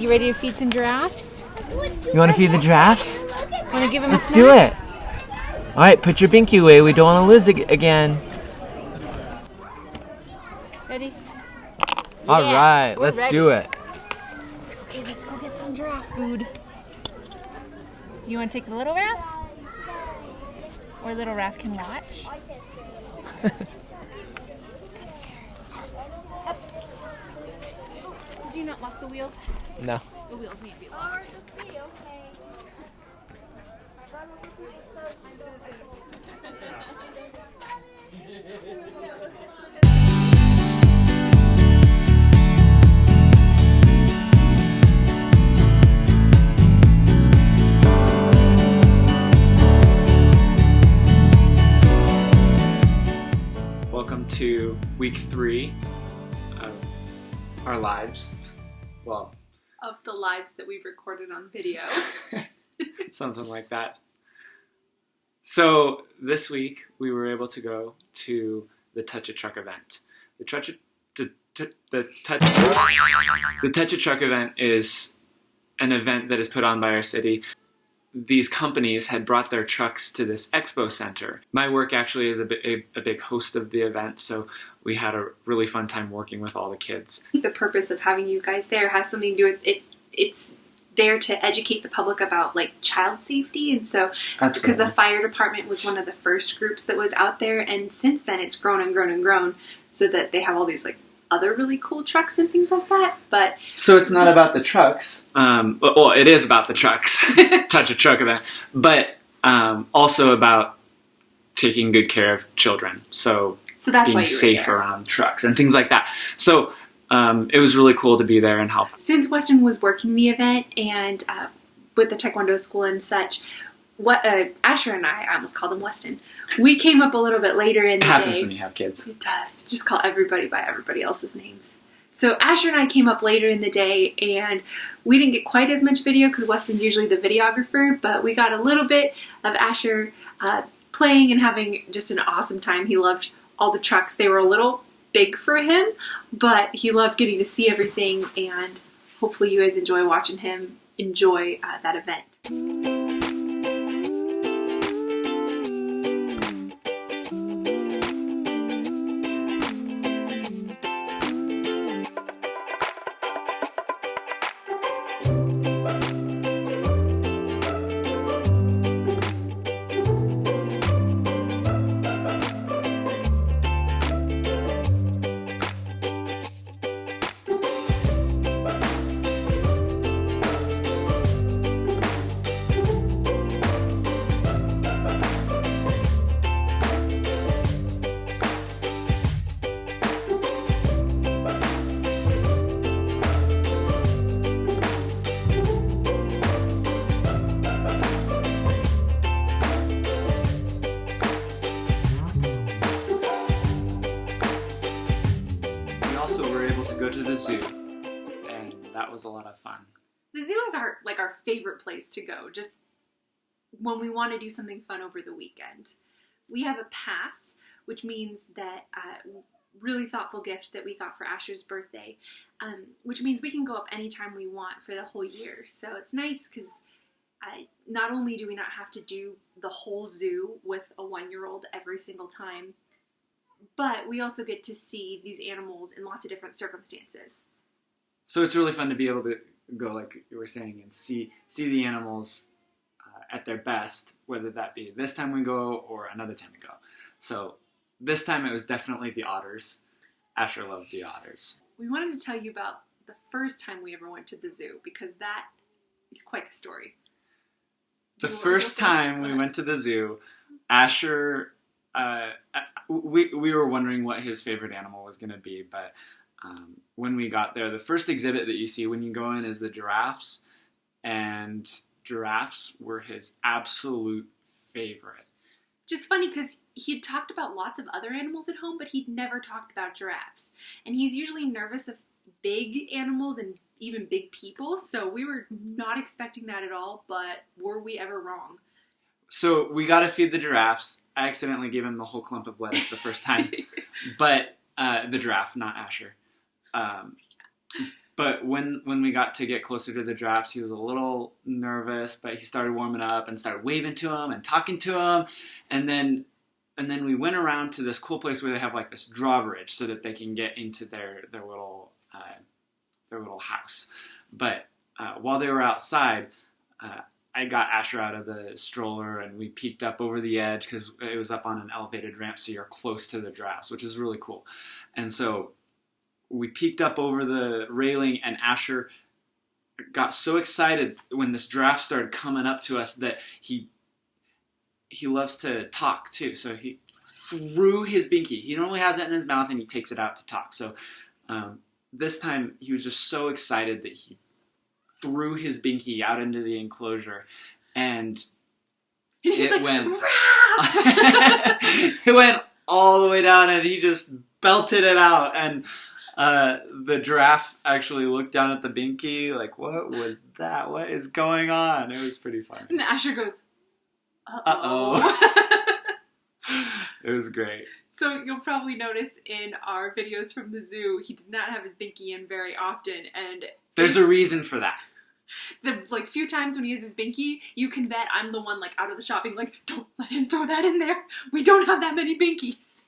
You ready to feed some giraffes? You want to feed the giraffes? Want to give them Let's a snack? do it. All right, put your binky away. We don't want to lose it again. Ready? All right, we're let's ready. do it. Okay, let's go get some giraffe food. You want to take the little Raph? Or little Raph can watch? Did you not lock the wheels? No. The wheels need to be locked. Welcome to week 3 of our lives. Well, Of the lives that we've recorded on video. something like that. So this week we were able to go to the Touch a Truck event. The Touch a Truck event is an event that is put on by our city. These companies had brought their trucks to this expo center. My work actually is a big host of the event, so we had a really fun time working with all the kids. The purpose of having you guys there has something to do with it. It's there to educate the public about like child safety, and so because the fire department was one of the first groups that was out there, and since then it's grown and grown and grown, so that they have all these like other really cool trucks and things like that. But so it's not about the trucks. Well, it is about the trucks, Touch a Truck event, but also about taking good care of children. So that's why being you were safe there. around trucks and things like that. So it was really cool to be there and help. Since Weston was working the event and with the Taekwondo school and such, Asher and I almost called him Weston. We came up a little bit later in the day. It happens when you have kids. It does. Just call everybody by everybody else's names. So Asher and I came up later in the day, and we didn't get quite as much video because Weston's usually the videographer, but we got a little bit of Asher playing and having just an awesome time. He loved all the trucks. They were a little big for him, but he loved getting to see everything, and hopefully you guys enjoy watching him enjoy that event. Go to the zoo, and that was a lot of fun. The zoo is our favorite place to go, just when we want to do something fun over the weekend. We have a pass, which means that really thoughtful gift that we got for Asher's birthday, which means we can go up anytime we want for the whole year. So it's nice because not only do we not have to do the whole zoo with a 1-year-old every single time, but we also get to see these animals in lots of different circumstances. So it's really fun to be able to go, like you were saying, and see the animals at their best, whether that be this time we go or another time we go. So this time it was definitely the otters. Asher loved the otters. We wanted to tell you about the first time we ever went to the zoo, because that is quite the story. The first time we went to the zoo, Asher... we were wondering what his favorite animal was going to be, but when we got there, the first exhibit that you see when you go in is the giraffes, and giraffes were his absolute favorite. Just funny because he'd talked about lots of other animals at home, but he'd never talked about giraffes. And he's usually nervous of big animals and even big people, so we were not expecting that at all, but were we ever wrong? So we got to feed the giraffes. I accidentally gave him the whole clump of lettuce the first time, but the giraffe, not Asher. But when we got to get closer to the giraffes, he was a little nervous, but he started warming up and started waving to them and talking to them. And then we went around to this cool place where they have like this drawbridge so that they can get into their little house. But while they were outside, I got Asher out of the stroller and we peeked up over the edge because it was up on an elevated ramp, so you're close to the giraffes, which is really cool. And so we peeked up over the railing, and Asher got so excited when this giraffe started coming up to us that he loves to talk too. So he threw his binky. He normally has it in his mouth and he takes it out to talk. So this time he was just so excited that he threw his binky out into the enclosure, and it like, went it went all the way down, and he just belted it out. And the giraffe actually looked down at the binky like, what was that? What is going on? It was pretty funny. And Asher goes, uh-oh. It was great. So you'll probably notice in our videos from the zoo, he did not have his binky in very often, and there's a reason for that. The few times when he has his binky, you can bet I'm the one out of the shopping don't let him throw that in there. We don't have that many binkies.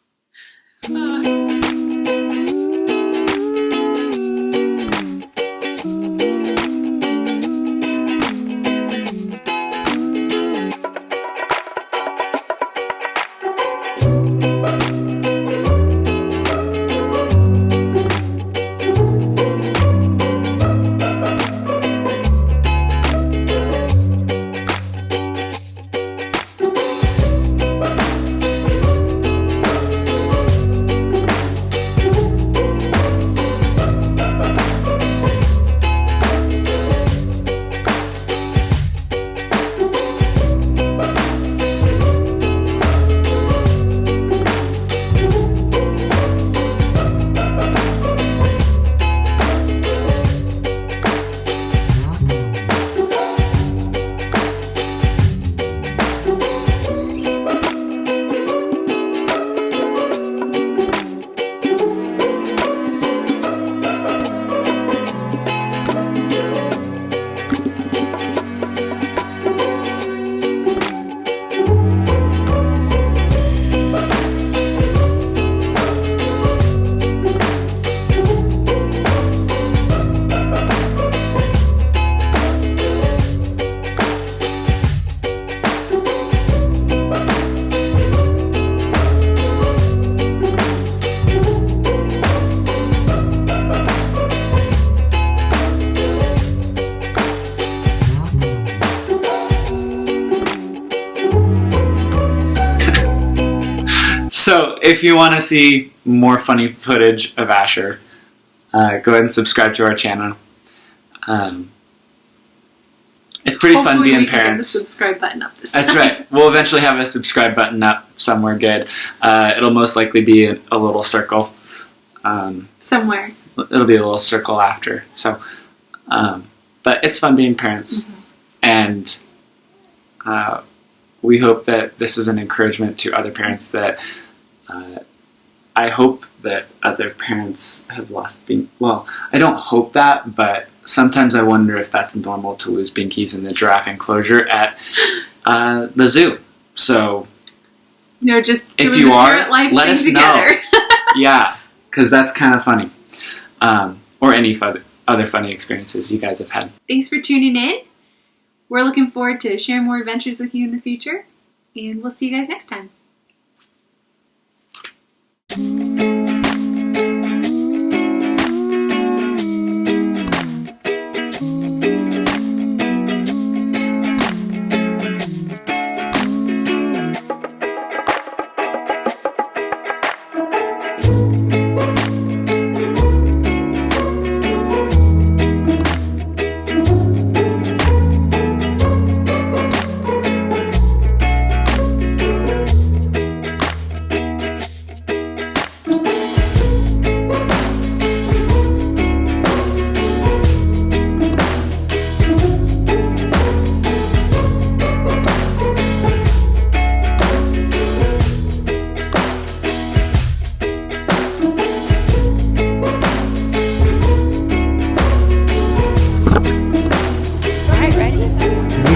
So if you want to see more funny footage of Asher, go ahead and subscribe to our channel. It's pretty fun being we can parents. Get the subscribe button up this time. That's right. We'll eventually have a subscribe button up somewhere good. It'll most likely be a little circle. Somewhere. It'll be a little circle after. So, but it's fun being parents. Mm-hmm. And we hope that this is an encouragement to other parents that I hope that other parents have lost binkies. Well, I don't hope that, but sometimes I wonder if that's normal to lose binkies in the giraffe enclosure at the zoo. So, just if doing you the are, parent life let thing us together. know. Yeah, because that's kind of funny. Or any other funny experiences you guys have had. Thanks for tuning in. We're looking forward to sharing more adventures with you in the future, and we'll see you guys next time.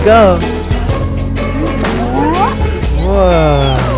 go. Whoa.